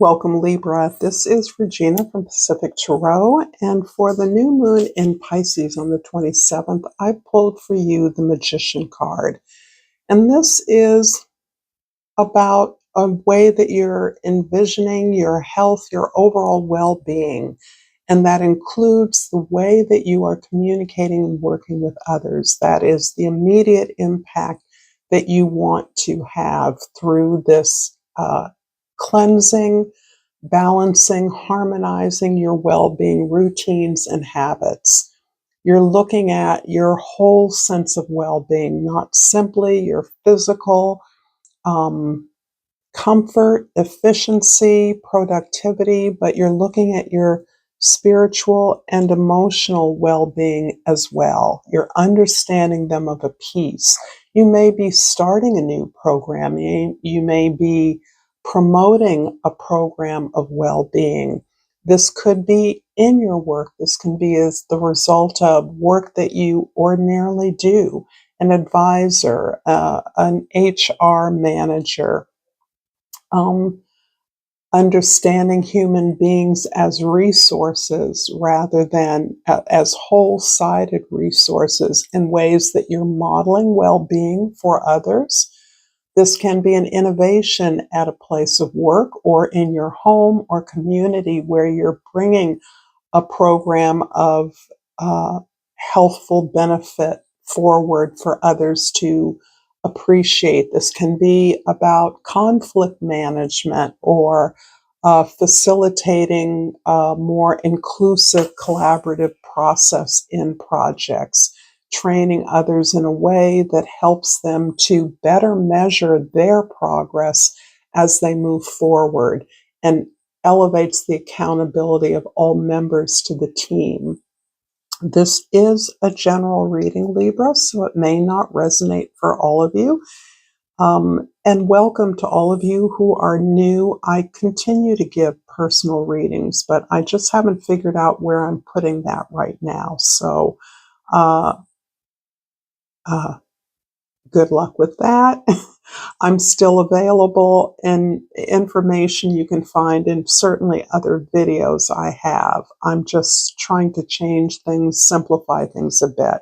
Welcome, Libra. This is Regina from Pacific Tarot, and for the new moon in Pisces on the 27th, I pulled for you the Magician card. And this is about a way that you're envisioning your health, your overall well-being, and that includes the way that you are communicating and working with others. That is the immediate impact that you want to have through this cleansing, balancing, harmonizing your well-being routines and habits. You're looking at your whole sense of well-being, not simply your physical comfort, efficiency, productivity, but you're looking at your spiritual and emotional well-being as well. You're understanding them of a piece. You may be starting a new program. You may be promoting a program of well-being. This could be in your work. This can be as the result of work that you ordinarily do, an advisor, an HR manager, understanding human beings as resources rather than as whole-sided resources in ways that you're modeling well-being for others. This can be an innovation at a place of work or in your home or community where you're bringing a program of healthful benefit forward for others to appreciate. This can be about conflict management or facilitating a more inclusive collaborative process in projects, training others in a way that helps them to better measure their progress as they move forward and elevates the accountability of all members to the team. This is a general reading, Libra, so it may not resonate for all of you. And welcome to all of you who are new. I continue to give personal readings, but I just haven't figured out where I'm putting that right now. So good luck with that. I'm still available, and information you can find in certainly other videos I have. I'm just trying to change things, simplify things a bit.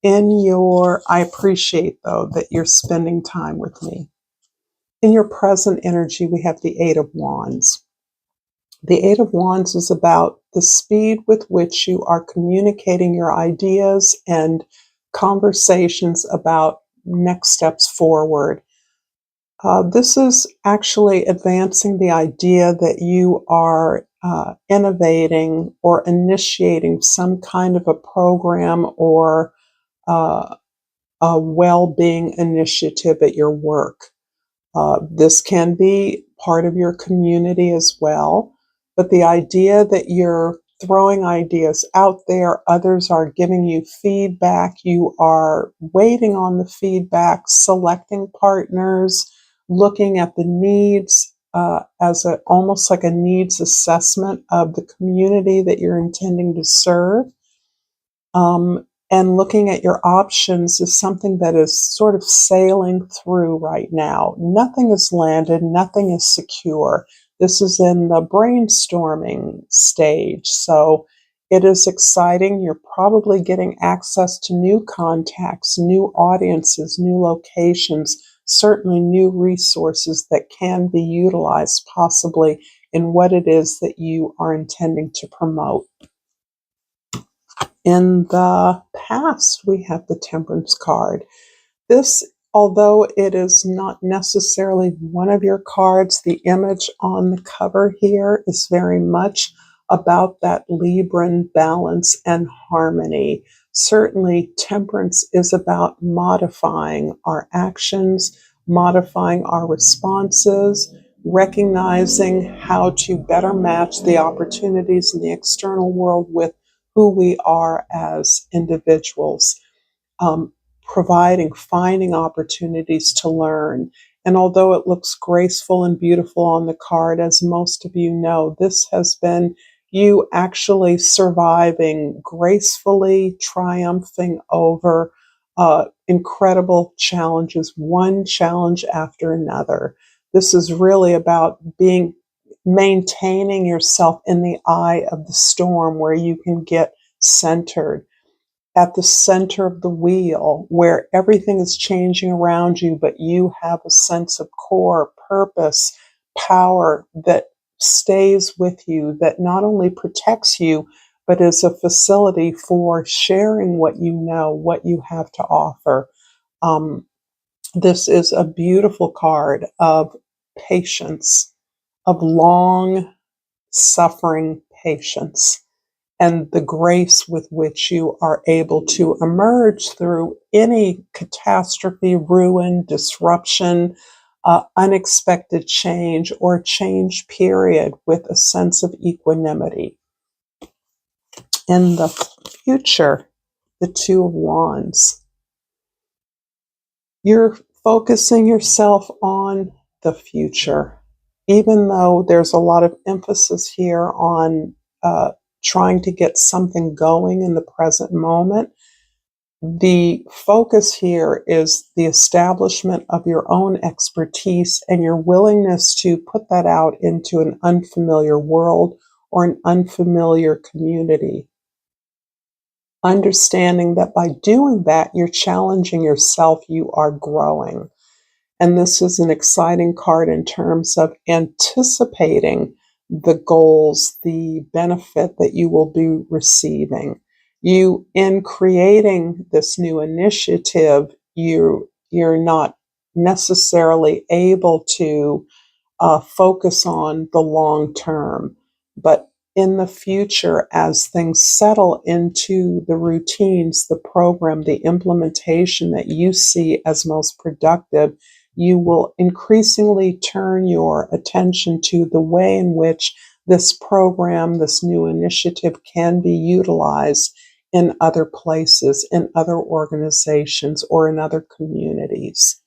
I appreciate, though, that you're spending time with me. In your present energy, we have the Eight of Wands. The Eight of Wands is about the speed with which you are communicating your ideas and conversations about next steps forward. This is actually advancing the idea that you are innovating or initiating some kind of a program or a well-being initiative at your work. This can be part of your community as well, but the idea that you're throwing ideas out there, others are giving you feedback, you are waiting on the feedback, selecting partners, looking at the needs as almost like a needs assessment of the community that you're intending to serve. And looking at your options is something that is sort of sailing through right now. Nothing is landed, nothing is secure. This is in the brainstorming stage, so it is exciting. You're probably getting access to new contacts, new audiences, new locations, certainly new resources that can be utilized possibly in what it is that you are intending to promote. In the past, we have the Temperance card. This, although it is not necessarily one of your cards, the image on the cover here is very much about that Libran balance and harmony. Certainly, Temperance is about modifying our actions, modifying our responses, recognizing how to better match the opportunities in the external world with who we are as individuals, finding opportunities to learn. And although it looks graceful and beautiful on the card, as most of you know, this has been you actually surviving gracefully, triumphing over incredible challenges, one challenge after another. This is really about being maintaining yourself in the eye of the storm where you can get centered at the center of the wheel where everything is changing around you, but you have a sense of core purpose, power that stays with you, that not only protects you, but is a facility for sharing what you know, what you have to offer. This is a beautiful card of patience, of long suffering patience, and the grace with which you are able to emerge through any catastrophe, ruin, disruption, unexpected change, or change period with a sense of equanimity. In the future, the Two of Wands. You're focusing yourself on the future, even though there's a lot of emphasis here on trying to get something going in the present moment. The focus here is the establishment of your own expertise and your willingness to put that out into an unfamiliar world or an unfamiliar community. Understanding that by doing that, you're challenging yourself, you are growing. And this is an exciting card in terms of anticipating the goals, the benefit that you will be receiving. You, in creating this new initiative, you're not necessarily able to focus on the long term, but in the future, as things settle into the routines, the program, the implementation that you see as most productive, you will increasingly turn your attention to the way in which this program, this new initiative can be utilized in other places, in other organizations, or in other communities.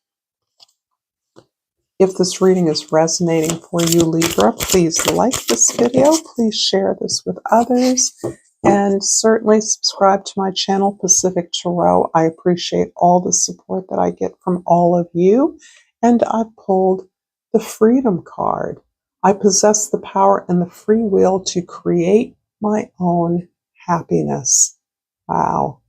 If this reading is resonating for you, Libra, please like this video. Please share this with others. And certainly subscribe to my channel, Pacific Tarot. I appreciate all the support that I get from all of you. And I've pulled the Freedom card. I possess the power and the free will to create my own happiness. Wow,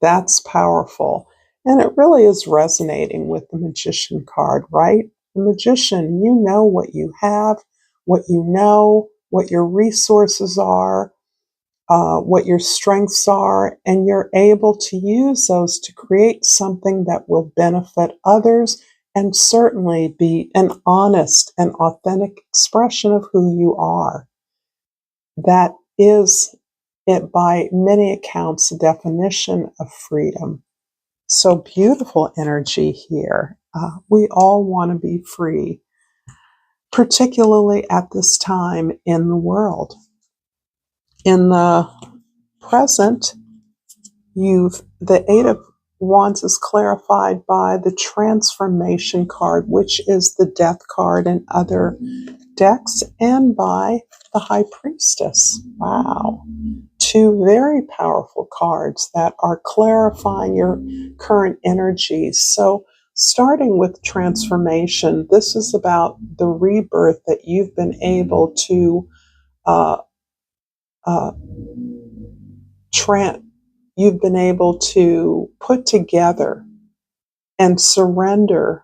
that's powerful. And it really is resonating with the Magician card, right? The Magician, you know what you have, what you know, what your resources are, what your strengths are, and you're able to use those to create something that will benefit others and certainly be an honest and authentic expression of who you are. That is, it by many accounts, the definition of freedom. So beautiful energy here. We all want to be free, particularly at this time in the world. In the present, the Eight of Wands is clarified by the Transformation card, which is the Death card in other decks, and by the High Priestess. Wow. Two very powerful cards that are clarifying your current energies. So starting with transformation, this is about the rebirth that you've been able to you've been able to put together and surrender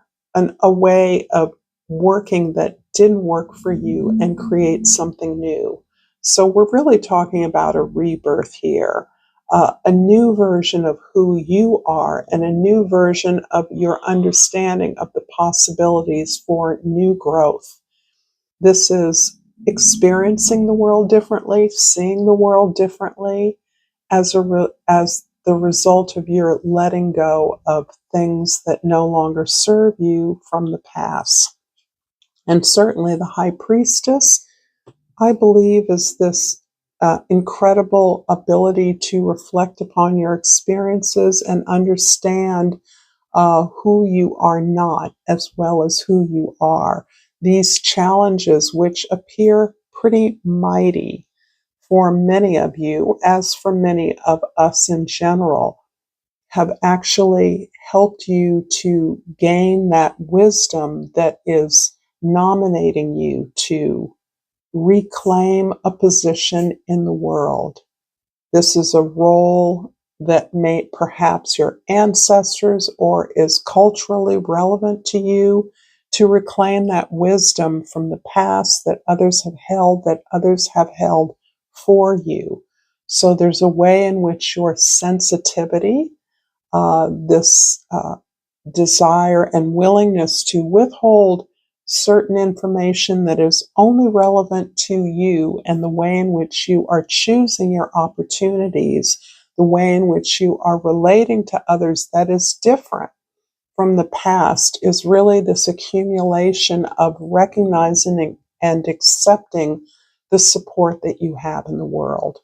a way of working that didn't work for you and create something new. So we're really talking about a rebirth here, a new version of who you are and a new version of your understanding of the possibilities for new growth. This is experiencing the world differently, seeing the world differently as the result of your letting go of things that no longer serve you from the past. And certainly the High Priestess, I believe, is this incredible ability to reflect upon your experiences and understand who you are not as well as who you are. These challenges, which appear pretty mighty for many of you, as for many of us in general, have actually helped you to gain that wisdom that is nominating you to reclaim a position in the world. This is a role that may perhaps your ancestors or is culturally relevant to you, to reclaim that wisdom from the past that others have held for you. So there's a way in which your sensitivity, this desire and willingness to withhold certain information that is only relevant to you, and the way in which you are choosing your opportunities, the way in which you are relating to others that is different from the past, is really this accumulation of recognizing and accepting the support that you have in the world.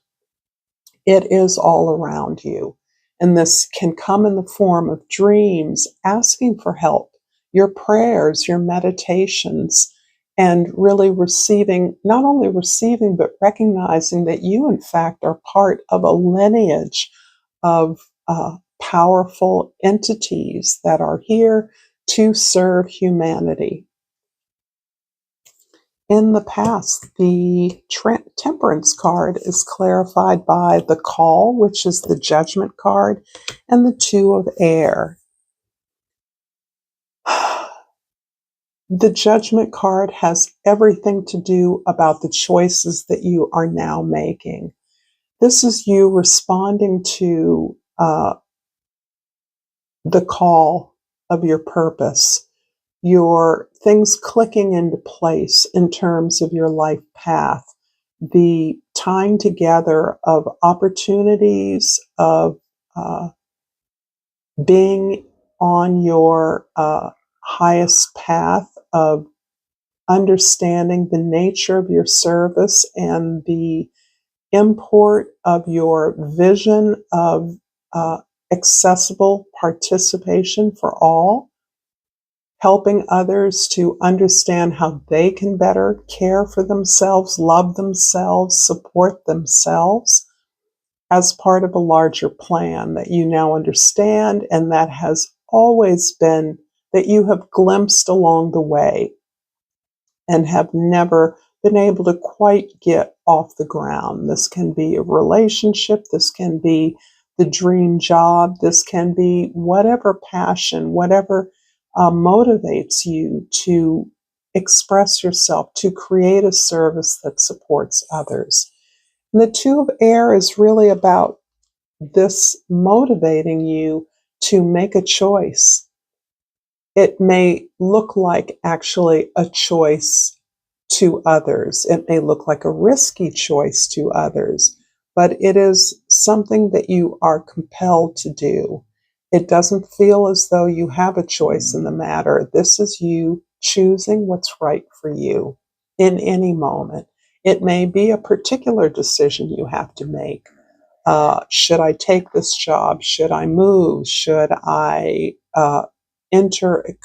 It is all around you. And this can come in the form of dreams, asking for help, your prayers, your meditations, and really receiving, not only receiving, but recognizing that you, in fact, are part of a lineage of powerful entities that are here to serve humanity. In the past, the Temperance card is clarified by the Call, which is the Judgment card, and the Two of Air. The Judgment card has everything to do about the choices that you are now making. This is you responding to the call of your purpose, your things clicking into place in terms of your life path, the tying together of opportunities, of being on your highest path, of understanding the nature of your service and the import of your vision of accessible participation for all, helping others to understand how they can better care for themselves, love themselves, support themselves as part of a larger plan that you now understand, and that has always been, that you have glimpsed along the way and have never been able to quite get off the ground. This can be a relationship, this can be the dream job, this can be whatever passion, whatever motivates you to express yourself, to create a service that supports others. And the Two of Air is really about this motivating you to make a choice. It may look like actually a choice to others. It may look like a risky choice to others, but it is something that you are compelled to do. It doesn't feel as though you have a choice in the matter. This is you choosing what's right for you in any moment. It may be a particular decision you have to make. Should I take this job? Should I move? Should I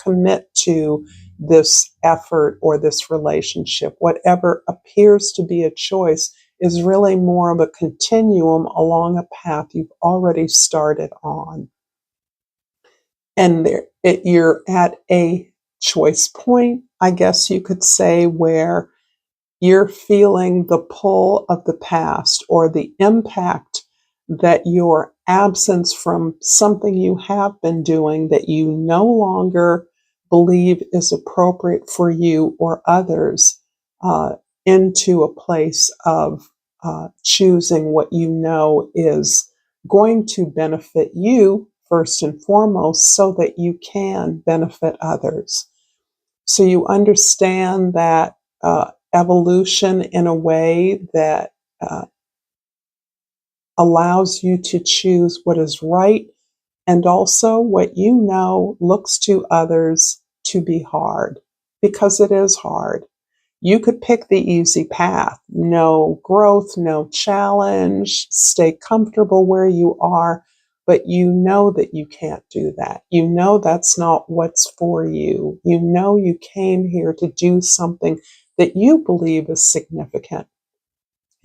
commit to this effort or this relationship? Whatever appears to be a choice is really more of a continuum along a path you've already started on. And you're at a choice point, I guess you could say, where you're feeling the pull of the past or the impact that your absence from something you have been doing that you no longer believe is appropriate for you or others, into a place of choosing what you know is going to benefit you first and foremost, so that you can benefit others. So you understand that evolution in a way that allows you to choose what is right, and also what you know looks to others to be hard, because it is hard. You could pick the easy path, no growth, no challenge, stay comfortable where you are, but you know that you can't do that. You know that's not what's for you. You know you came here to do something that you believe is significant,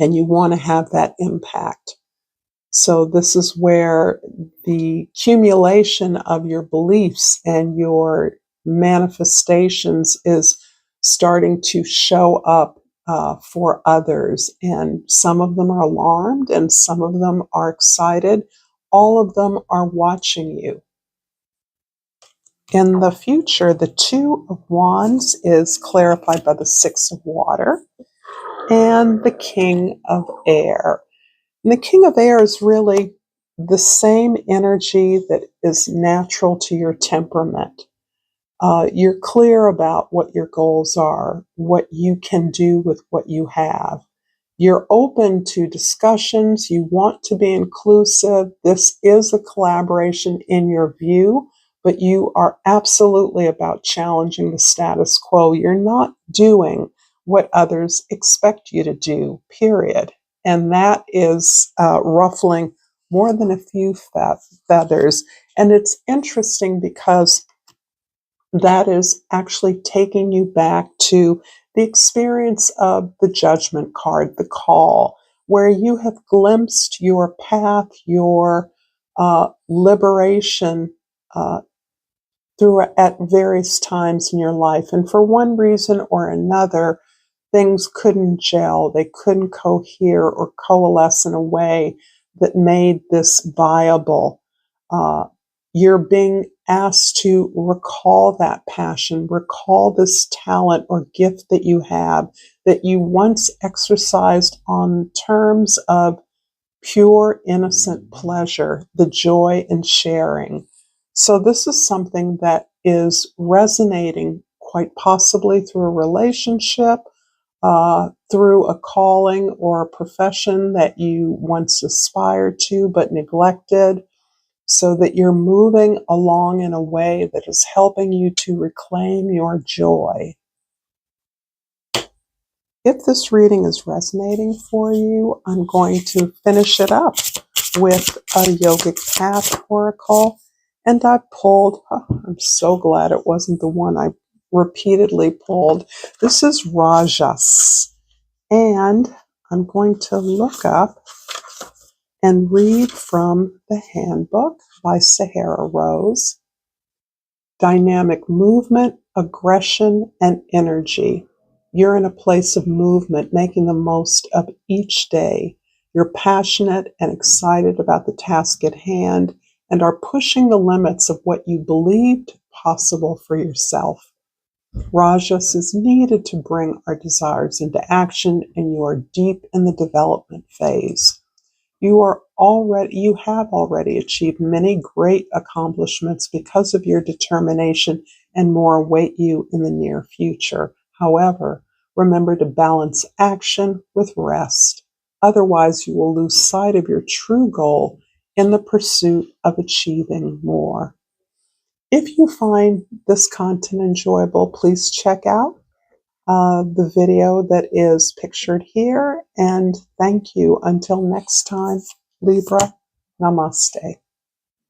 and you want to have that impact. So this is where the accumulation of your beliefs and your manifestations is starting to show up for others. And some of them are alarmed and some of them are excited. All of them are watching you. In the future, the Two of Wands is clarified by the Six of Water and the King of Air. And the King of Air is really the same energy that is natural to your temperament. You're clear about what your goals are, what you can do with what you have. You're open to discussions. You want to be inclusive. This is a collaboration in your view, but you are absolutely about challenging the status quo. You're not doing what others expect you to do, period. And that is ruffling more than a few feathers. And it's interesting because that is actually taking you back to the experience of the Judgment card, the call, where you have glimpsed your path, your liberation through at various times in your life. And for one reason or another, things couldn't gel, they couldn't cohere or coalesce in a way that made this viable. You're being asked to recall that passion, recall this talent or gift that you have that you once exercised on terms of pure, innocent pleasure, the joy in sharing. So this is something that is resonating quite possibly through a relationship, through a calling or a profession that you once aspired to but neglected, so that you're moving along in a way that is helping you to reclaim your joy. If this reading is resonating for you, I'm going to finish it up with a yogic path oracle. And I pulled, I'm so glad it wasn't the one I repeatedly pulled. This is Rajas. And I'm going to look up and read from the handbook by Sahara Rose. Dynamic movement, aggression, and energy. You're in a place of movement, making the most of each day. You're passionate and excited about the task at hand and are pushing the limits of what you believed possible for yourself. Rajas is needed to bring our desires into action, and you are deep in the development phase. You have already achieved many great accomplishments because of your determination, and more await you in the near future. However, remember to balance action with rest. Otherwise, you will lose sight of your true goal in the pursuit of achieving more. If you find this content enjoyable, please check out the video that is pictured here. And thank you. Until next time, Libra, namaste.